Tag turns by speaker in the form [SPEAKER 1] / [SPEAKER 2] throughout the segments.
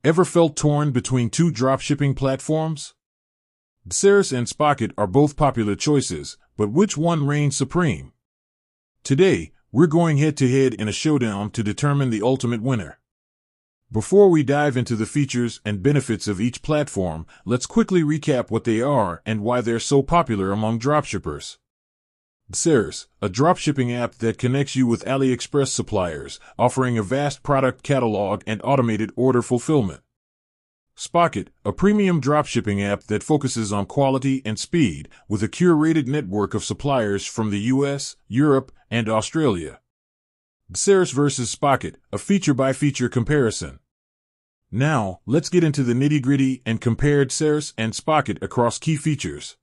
[SPEAKER 1] Ever felt torn between two dropshipping platforms? DSers and Spocket are both popular choices, but which one reigns supreme? Today, we're going head-to-head in a showdown to determine the ultimate winner. Before we dive into the features and benefits of each platform, let's quickly recap what they are and why they're so popular among dropshippers. DSers, a dropshipping app that connects you with AliExpress suppliers, offering a vast product catalog and automated order fulfillment. Spocket, a premium dropshipping app that focuses on quality and speed, with a curated network of suppliers from the US, Europe, and Australia. DSers versus Spocket, a feature-by-feature comparison. Now, let's get into the nitty-gritty and compare DSers and Spocket across key features.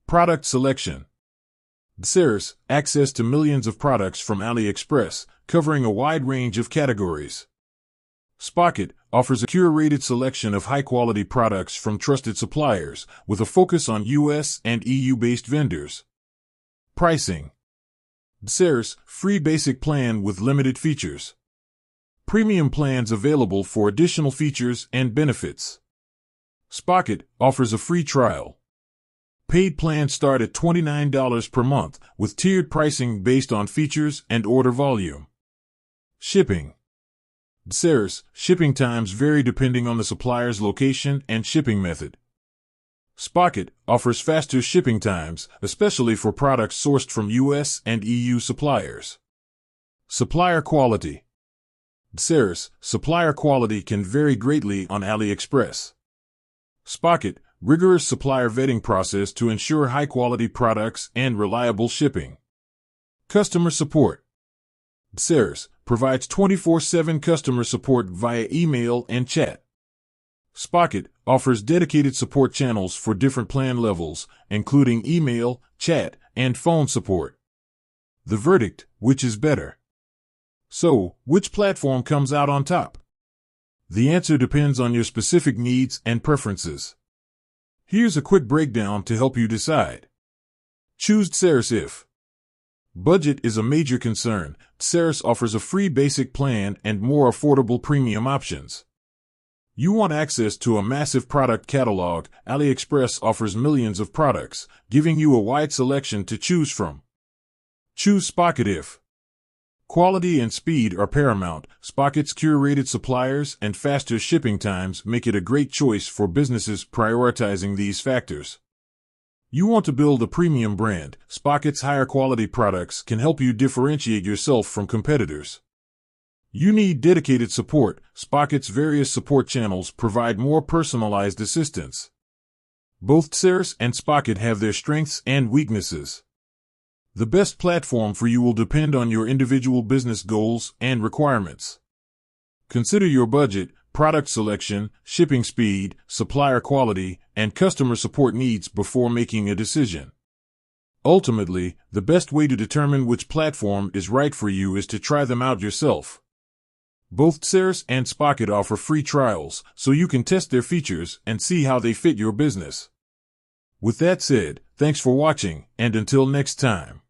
[SPEAKER 1] Product selection. DSers, access to millions of products from AliExpress, covering a wide range of categories. Spocket offers a curated selection of high-quality products from trusted suppliers, with a focus on US and EU-based vendors. Pricing. DSers, free basic plan with limited features. Premium plans available for additional features and benefits. Spocket offers a free trial. Paid plans start at $29 per month, with tiered pricing based on features and order volume. Shipping. DSers, shipping times vary depending on the supplier's location and shipping method. Spocket offers faster shipping times, especially for products sourced from US and EU suppliers. Supplier quality. DSers, supplier quality can vary greatly on AliExpress. Spocket, rigorous supplier vetting process to ensure high-quality products and reliable shipping. Customer support. DSers provides 24/7 customer support via email and chat. Spocket offers dedicated support channels for different plan levels, including email, chat, and phone support. The verdict, which is better? So, which platform comes out on top? The answer depends on your specific needs and preferences. Here's a quick breakdown to help you decide. Choose DSers if budget is a major concern. DSers offers a free basic plan and more affordable premium options. You want access to a massive product catalog. AliExpress offers millions of products, giving you a wide selection to choose from. Choose Spocket if quality and speed are paramount. Spocket's curated suppliers and faster shipping times make it a great choice for businesses prioritizing these factors. You want to build a premium brand. Spocket's higher quality products can help you differentiate yourself from competitors. You need dedicated support. Spocket's various support channels provide more personalized assistance. Both DSers and Spocket have their strengths and weaknesses. The best platform for you will depend on your individual business goals and requirements. Consider your budget, product selection, shipping speed, supplier quality, and customer support needs before making a decision. Ultimately, the best way to determine which platform is right for you is to try them out yourself. Both DSers and Spocket offer free trials, so you can test their features and see how they fit your business. With that said, thanks for watching, and until next time.